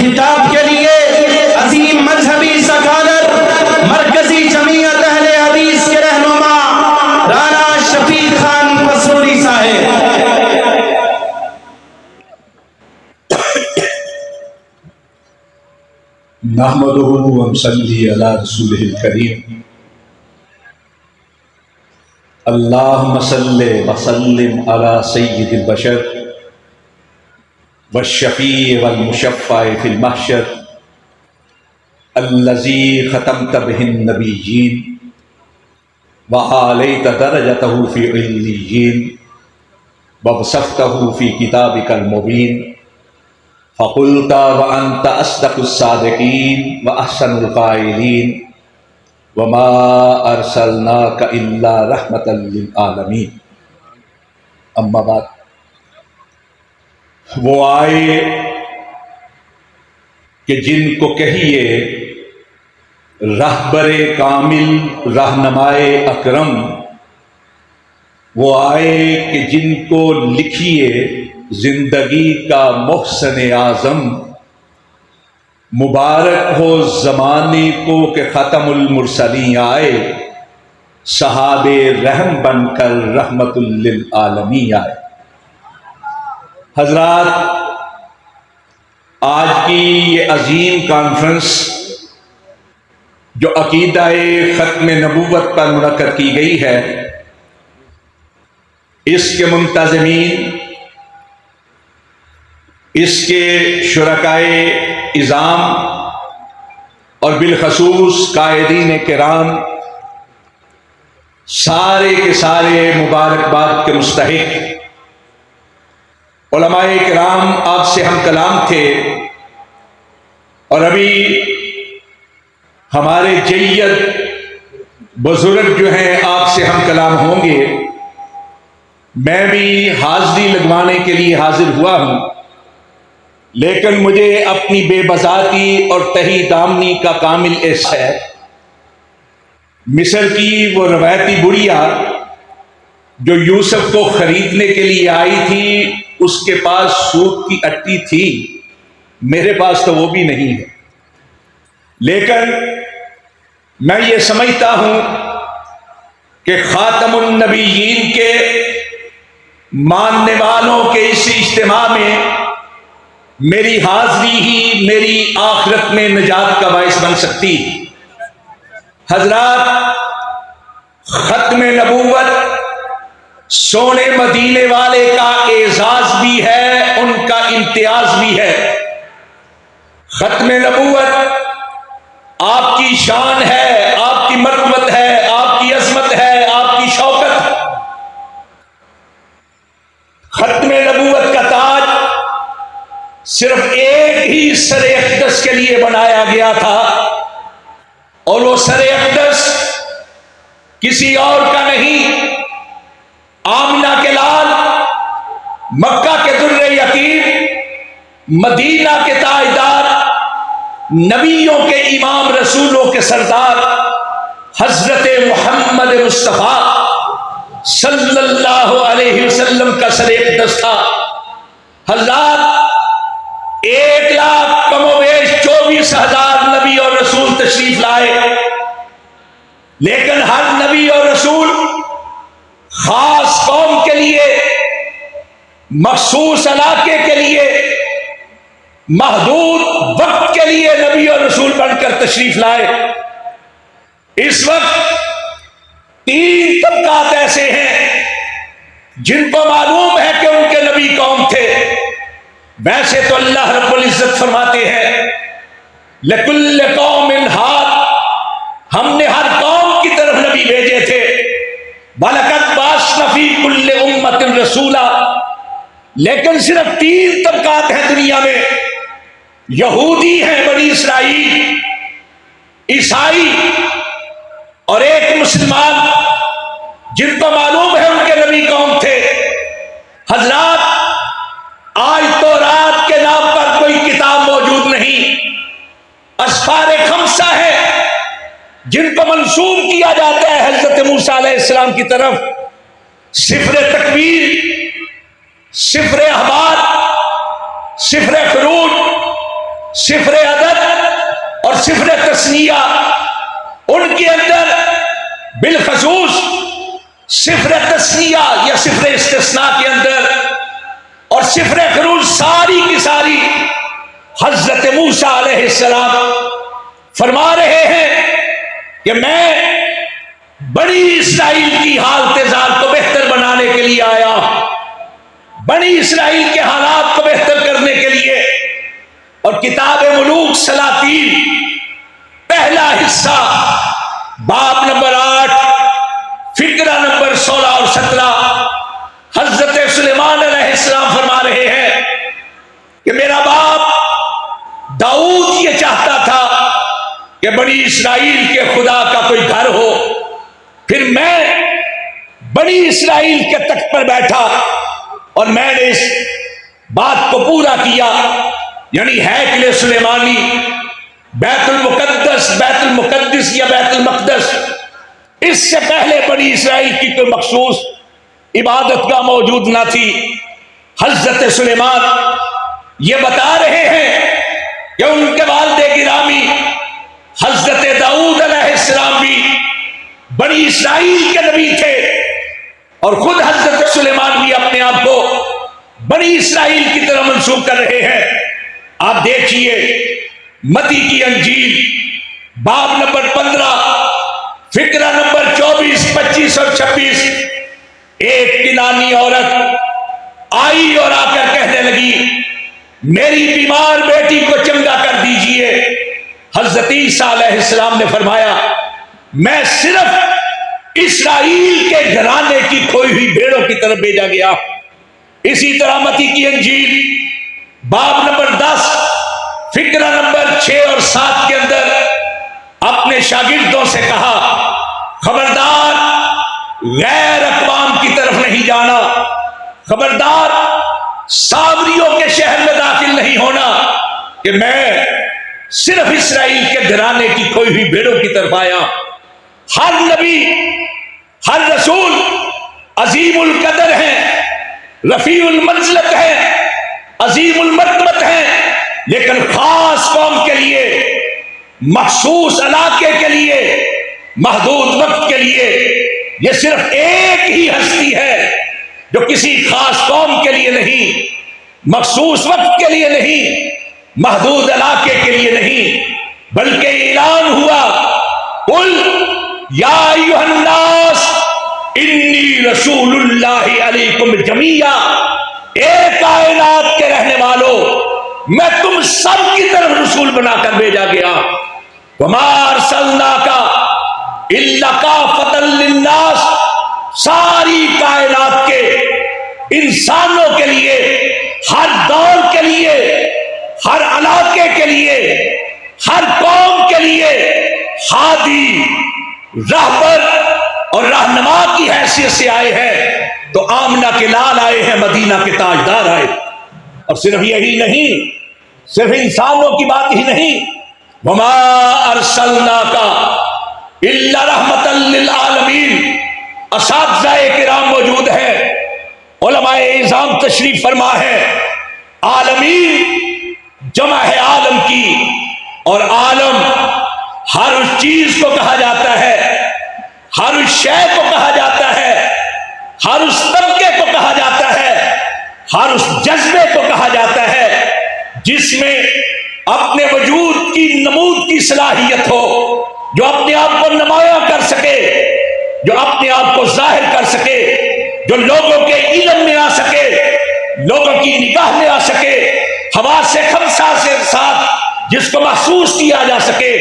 خطاب کے لیے عظیم مذہبی سکالر مرکزی جمعیت اہل حدیث کے رہنما رانا شفیق خان پسروری صاحب۔ نحمدہ و نصلی علی رسولہ الکریم، اللہم صلی وسلم علی سید البشر والشفیع والمشفع فی المحشر الذی ختمت بہ النبیین وعالیت درجتہ فی علیین وبسطتہ فی کتابک المبین فقلت وانت اصدق الصادقین واحسن القائلین وما ارسلناک الا رحمتا للعالمین۔ اما بعد، وہ آئے کہ جن کو کہیے رہبر کامل رہنمائے اکرم، وہ آئے کہ جن کو لکھیے زندگی کا محسن اعظم، مبارک ہو زمانے کو کہ ختم المرسلین آئے، صحاب رحم بن کر رحمت للعالمین آئے۔ حضرات، آج کی یہ عظیم کانفرنس جو عقیدہ ختم نبوت پر منعقد کی گئی ہے، اس کے منتظمین، اس کے شرکائے اعظام اور بالخصوص قائدین کرام، سارے کے سارے مبارکباد کے مستحق علماء کرام، آپ سے ہم کلام تھے اور ابھی ہمارے جید بزرگ جو ہیں آپ سے ہم کلام ہوں گے۔ میں بھی حاضری لگوانے کے لیے حاضر ہوا ہوں، لیکن مجھے اپنی بے بذاتی اور تہی دامنی کا کامل احساس ہے۔ مصر کی وہ روایتی بڑھیا جو یوسف کو خریدنے کے لیے آئی تھی، اس کے پاس سوت کی اٹی تھی، میرے پاس تو وہ بھی نہیں ہے، لیکن میں یہ سمجھتا ہوں کہ خاتم النبیین کے ماننے والوں کے اس اجتماع میں میری حاضری ہی میری آخرت میں نجات کا باعث بن سکتی۔ حضرات، ختم نبوت سونے مدینے والے کا اعزاز بھی ہے، ان کا امتیاز بھی ہے۔ ختم نبوت آپ کی شان ہے، آپ کی مرتبت ہے، آپ کی عظمت ہے، آپ کی شوکت۔ ختم نبوت کا تاج صرف ایک ہی سر اقدس کے لیے بنایا گیا تھا، اور وہ سر اقدس کسی اور کا نہیں، آمنہ کے لال، مکہ کے در یتیم، مدینہ کے تاجدار، نبیوں کے امام، رسولوں کے سردار حضرت محمد مصطفیٰ صلی اللہ علیہ وسلم کا سر اقدس تھا۔ حضرات، 1,00,000 کم و بیش 24,000 نبی اور رسول تشریف لائے، لیکن ہر نبی اور رسول خاص قوم کے لیے، مخصوص علاقے کے لیے، محدود وقت کے لیے نبی اور رسول بن کر تشریف لائے۔ اس وقت 3 طبقات ایسے ہیں جن کو معلوم ہے کہ ان کے نبی کون تھے۔ ویسے تو اللہ رب العزت فرماتے ہیں لَكُلِّ قَوْمٍ ہاد، ہم نے ہر قوم کی طرف نبی بھیجے تھے۔ وَلَقَدْ بَعَثْنَا فِي كُلِّ أُمَّةٍ رَسُولًا، لیکن صرف 3 طبقات ہیں دنیا میں، یہودی ہیں بنی اسرائیل، عیسائی، اور ایک مسلمان، جن کو معلوم ہے ان کے نبی کون تھے۔ حضرات، آج تو رات کے نام پر کوئی کتاب موجود نہیں، اسفار خمسہ ہے جن کو منسوب کیا جاتا ہے حضرت موسیٰ علیہ السلام کی طرف۔ سفر تکویر، سفر احبار، سفر خروج، صفر عدد اور صفر تثنیہ، ان کے اندر بالخصوص صفر تثنیہ یا صفر استثناء کے اندر اور صفر خروج ساری کی ساری حضرت موسیٰ علیہ السلام فرما رہے ہیں کہ میں بنی اسرائیل کی حالت ذات کو بہتر بنانے کے لیے آیا، بنی اسرائیل کے حالات کو بہتر کرنے کے لیے۔ اور کتاب ملوک سلاطین پہلا حصہ باب نمبر 8 فقرہ نمبر 16 اور 17 حضرت سلیمان علیہ السلام فرما رہے ہیں کہ میرا باپ داؤد یہ چاہتا تھا کہ بنی اسرائیل کے خدا کا کوئی گھر ہو، پھر میں بنی اسرائیل کے تخت پر بیٹھا اور میں نے اس بات کو پورا کیا، یعنی ہیکل سلیمانی، بیت المقدس یا بیت المقدس، اس سے پہلے بنی اسرائیل کی کوئی مخصوص عبادت گاہ موجود نہ تھی۔ حضرت سلیمان یہ بتا رہے ہیں کہ ان کے والد گرامی حضرت داؤد علیہ السلام بھی بنی اسرائیل کے نبی تھے، اور خود حضرت سلیمان بھی اپنے آپ کو بنی اسرائیل کی طرح منسوب کر رہے ہیں۔ آپ دیکھیے متی کی انجیل باب نمبر 15 فقرہ نمبر 24، 25 اور 26، ایک کنانی عورت آئی اور آ کر کہنے لگی میری بیمار بیٹی کو چنگا کر دیجئے۔ حضرت عیسیٰ علیہ السلام نے فرمایا میں صرف اسرائیل کے گھرانے کی کھوئی ہوئی بھیڑوں کی طرف بھیجا گیا۔ اسی طرح متی کی انجیل باب نمبر 10 فقرہ نمبر 6 اور 7 کے اندر اپنے شاگردوں سے کہا خبردار غیر اقوام کی طرف نہیں جانا، خبردار سامریوں کے شہر میں داخل نہیں ہونا، کہ میں صرف اسرائیل کے گھرانے کی کھوئی ہوئی بھیڑوں کی طرف آیا۔ ہر نبی ہر رسول عظیم القدر ہیں، رفیع المنزلت ہیں، عظیم المرتبت ہیں، لیکن خاص قوم کے لیے، مخصوص علاقے کے لیے، محدود وقت کے لیے یہ صرف ایک ہی ہستی ہے جو کسی خاص قوم کے لیے نہیں، مخصوص وقت کے لیے نہیں، محدود علاقے کے لیے نہیں، بلکہ اعلان ہوا قل یا ایھا الناس انی رسول اللہ علیکم جمیعا، اے کائنات کے رہنے والوں میں تم سب کی طرف رسول بنا کر بھیجا گیا۔ وما ارسلناک الا کافۃ للناس، ساری کائنات کے انسانوں کے لیے، ہر دور کے لیے، ہر علاقے کے لیے، ہر قوم کے لیے ہادی، راہبر اور رہنما کی حیثیت سے آئے ہیں۔ تو آمنہ کے لال آئے ہیں، مدینہ کے تاجدار آئے۔ اور صرف یہی نہیں، صرف انسانوں کی بات ہی نہیں، وما ارسلناک الا رحمۃ للعالمین۔ اساتذہ کرام موجود ہیں، علماء اعظام تشریف فرما ہے۔ عالمین جمع ہے عالم کی، اور عالم ہر اس چیز کو کہا جاتا ہے، ہر اس شے کو کہا جاتا ہے، ہر اس طبقے کو کہا جاتا ہے، ہر اس جذبے کو کہا جاتا ہے جس میں اپنے وجود کی نمود کی صلاحیت ہو، جو اپنے آپ کو نمایاں کر سکے، جو اپنے آپ کو ظاہر کر سکے، جو لوگوں کے علم میں آ سکے، لوگوں کی نگاہ میں آ سکے، حواس خمسہ سے ساتھ جس کو محسوس کیا جا سکے۔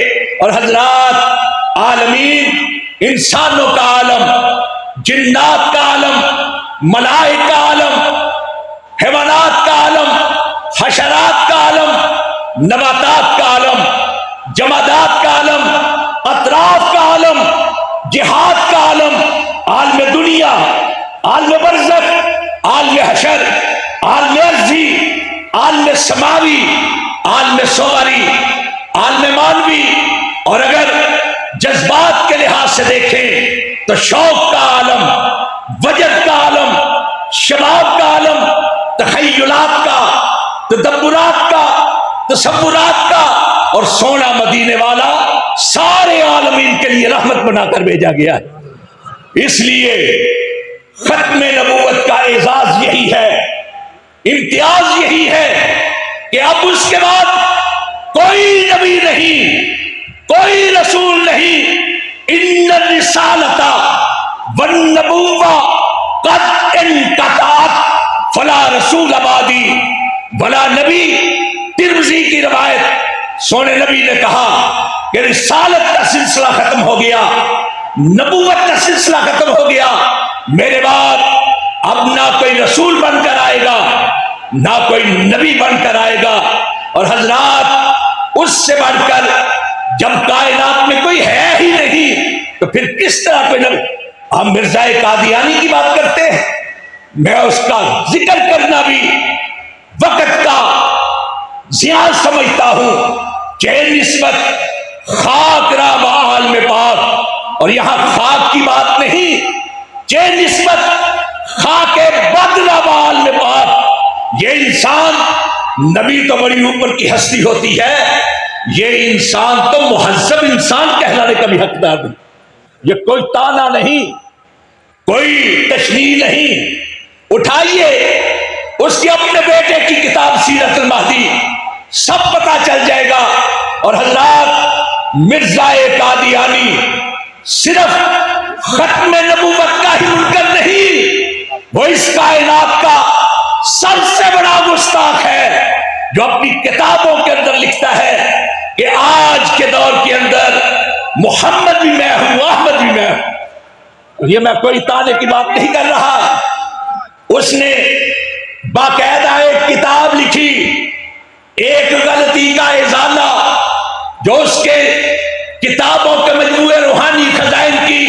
اور حضرات عالمین، انسانوں کا عالم، جنات کا عالم، ملائکہ کا عالم، حیوانات کا عالم، حشرات کا عالم، نباتات کا عالم، جمادات کا عالم، اطراف کا عالم، جہاد کا عالم، عالم دنیا، عالم برزخ، عالم حشر، عالم ارضی، عالم سماوی، عالم صوری، عالم مانوی، اور اگر جذبات کے لحاظ سے دیکھیں تو شوق کا عالم، وجد کا عالم، شباب کا عالم، تخیلات کا، تدبرات کا، تصورات کا اور سونا مدینے والا سارے عالمین کے لیے رحمت بنا کر بھیجا گیا ہے۔ اس لیے ختم نبوت کا اعزاز یہی ہے، امتیاز یہی ہے کہ اب اس کے بعد کوئی نبی نہیں، کوئی رسول نہیں۔ ان الرسالۃ والنبوۃ قد انقطعت فلا رسول بعدی ولا نبی۔ ترمذی کی روایت، سونے نبی نے کہا کہ رسالت کا سلسلہ ختم ہو گیا، نبوت کا سلسلہ ختم ہو گیا، میرے بعد اب نہ کوئی رسول بن کر آئے گا نہ کوئی نبی بن کر آئے گا۔ اور حضرات، اس سے بڑھ کر جب کائنات میں کوئی ہے ہی نہیں تو پھر کس طرح کوئی نبی؟ ہم مرزا قادیانی کی بات کرتے ہیں، میں اس کا ذکر کرنا بھی وقت کا ضیاع سمجھتا ہوں کہ نسبت خاک را بحال میں پاک، اور یہاں خاک کی بات نہیں، کہ نسبت خاک بدر بحال میں پاک۔ یہ انسان، نبی تو بڑی اوپر کی ہستی ہوتی ہے، یہ انسان تو مہذب انسان کہلانے کا بھی حقدار نہیں۔ یہ کوئی تانا نہیں، کوئی تشریح نہیں۔ اٹھائیے اس کے اپنے بیٹے کی کتاب سیرت المہدی، سب پتا چل جائے گا۔ اور حضرات، مرزا قادیانی صرف ختم نبوت کا ہی منکر نہیں، وہ اس کائنات کا سب سے بڑا گستاخ ہے، جو اپنی کتابوں کے اندر لکھتا ہے کہ آج کے دور کے اندر محمد بھی میں ہوں، احمد بھی میں ہوں۔ یہ میں کوئی تانے کی بات نہیں کر رہا، اس نے باقاعدہ ایک کتاب لکھی، ایک غلطی کا ازالہ، جو اس کے کتابوں کے مجموعے روحانی خزائن کی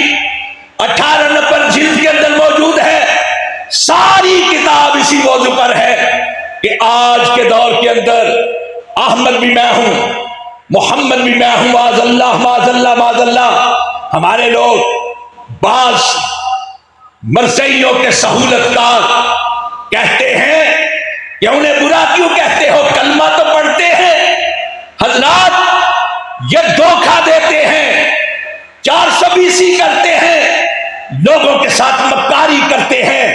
18 نمبر جلد کے اندر موجود ہے۔ ساری کتاب اسی موضوع پر ہے کہ آج کے دور کے اندر احمد بھی میں ہوں، محمد بھی میں ہوں، معاذ اللہ معاذ اللہ معاذ اللہ۔ ہمارے لوگ بعض مرثیوں کے سہولت کار کہتے ہیں کہ انہیں برا کیوں کہتے ہو، کلمہ تو پڑھتے ہیں۔ حضرات، یہ دھوکہ دیتے ہیں، 420 کرتے ہیں، لوگوں کے ساتھ مکاری کرتے ہیں،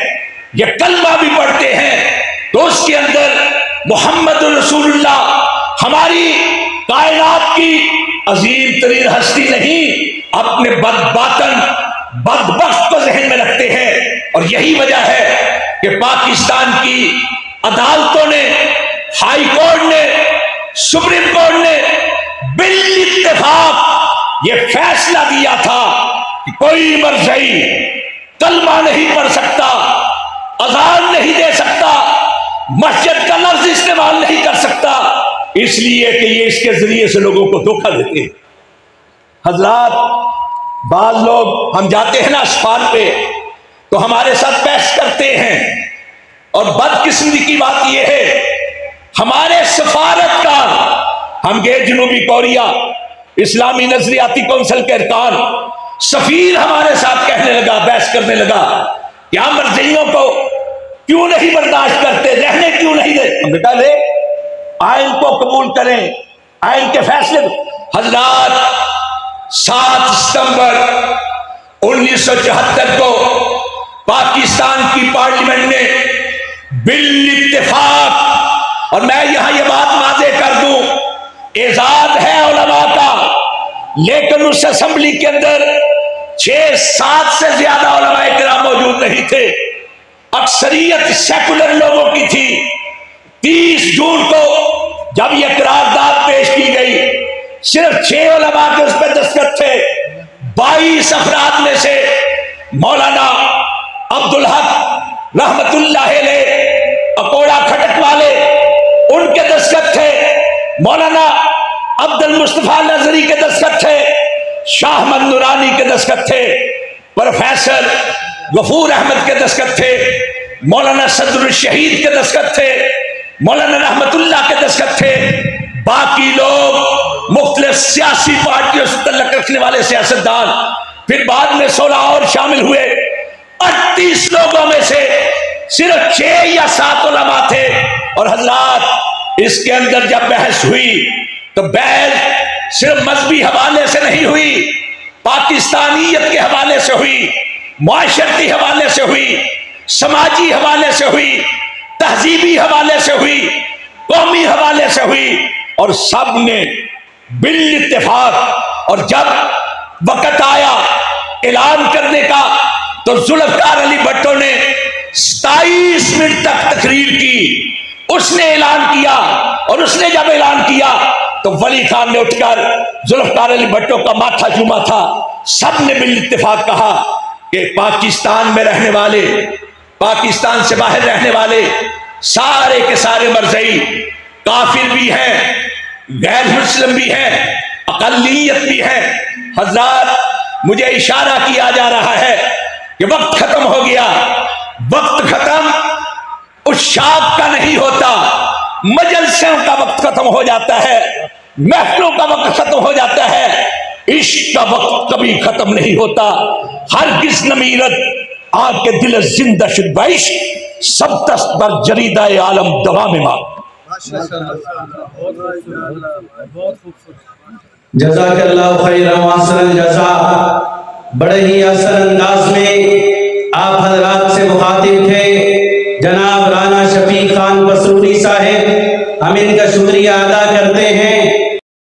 یہ کلمہ بھی پڑھتے ہیں تو اس کے اندر محمد رسول اللہ ہماری کائنات کی عظیم ترین ہستی نہیں، اپنے بدباطن بدبخت کو ذہن میں رکھتے ہیں۔ اور یہی وجہ ہے کہ پاکستان کی عدالتوں نے، ہائی کورٹ نے، سپریم کورٹ نے بالاتفاق یہ فیصلہ دیا تھا کہ کوئی مرزئی کلمہ نہیں پڑھ سکتا، اذان نہیں دے سکتا، مسجد کا لفظ استعمال نہیں کر سکتا، اس لیے کہ یہ اس کے ذریعے سے لوگوں کو دھوکہ دیتے ہیں۔ حضرات، بعض لوگ، ہم جاتے ہیں نا اسفار پہ تو ہمارے ساتھ بحث کرتے ہیں، اور بدقسمتی کی بات یہ ہے ہمارے سفارتکار، ہم گئے جنوبی کوریا، اسلامی نظریاتی کونسل کے ارکان، سفیر ہمارے ساتھ کہنے لگا، بحث کرنے لگا کہ ہم مرزیوں کو کیوں نہیں برداشت کرتے، رہنے کیوں نہیں دے۔ ہم نے کہا لے آئین کو قبول کریں، آئین کے فیصلے۔ حضرات، 7 ستمبر 1974 کو پاکستان کی پارلیمنٹ نے بالاتفاق، اور میں یہاں یہ بات واضح کر دوں، اعزاز ہے علماء کا، لیکن اس اسمبلی کے اندر 6-7 سے زیادہ علماء کرام موجود نہیں تھے، اکثریت سیکولر لوگوں کی تھی۔ 30 جون کو جب یہ قرارداد پیش کی گئی، صرف 6 علماء کے اس پہ دستخط تھے۔ 22 افراد میں سے مولانا عبدالحق رحمت اللہ علیہ اکوڑا کھٹک والے، ان کے دستخط تھے۔ مولانا عبد المصطفیٰ نظری کے دستخط تھے، شاہ احمد نورانی کے دستخط تھے، پروفیسر غفور احمد کے دستخط تھے، مولانا صدر الشہید کے دستخط تھے، مولانا رحمت اللہ کے دستخط تھے۔ باقی لوگ مختلف سیاسی پارٹیوں سے تعلق رکھنے والے سیاستدان، پھر بعد میں 16 اور شامل ہوئے۔ 38 لوگوں میں سے صرف 6 یا 7 علماء تھے۔ اور حضرات، اس کے اندر جب بحث ہوئی تو بحث صرف مذہبی حوالے سے نہیں ہوئی، پاکستانیت کے حوالے سے ہوئی، معاشرتی حوالے سے ہوئی، سماجی حوالے سے ہوئی، تہذیبی حوالے سے ہوئی، قومی حوالے سے ہوئی، اور سب نے بالاتفاق۔ اور جب وقت آیا اعلان کرنے کا تو ذوالفقار علی بھٹو نے 27 منٹ تک تقریر کی، اس نے اعلان کیا، اور اس نے جب اعلان کیا تو ولی خان نے اٹھ کر ذوالفقار علی بھٹو کا ماتھا چوما تھا۔ سب نے بالاتفاق کہا کہ پاکستان میں رہنے والے، پاکستان سے باہر رہنے والے سارے کے سارے مرزئی، کافر بھی ہیں، غیر مسلم بھی ہیں، اقلیت بھی ہے۔ حضرات مجھے اشارہ کیا جا رہا ہے کہ وقت ختم ہو گیا۔ وقت ختم اس شاخ کا نہیں ہوتا، مجلسوں کا وقت ختم ہو جاتا ہے، محفلوں کا وقت ختم ہو جاتا ہے، عشق کا وقت کبھی ختم نہیں ہوتا۔ ہرگز نمیرت آگ کے دل زندہ شد بعشق، سب دست بر جریدہ عالم دوام ماں۔ جزاک اللہ خیر و احسن الجزا۔ بڑے ہی احسن انداز میں آپ حضرات سے مخاطب تھے جناب رانا شفیق خان پسرودی صاحب، ہم ان کا شکریہ ادا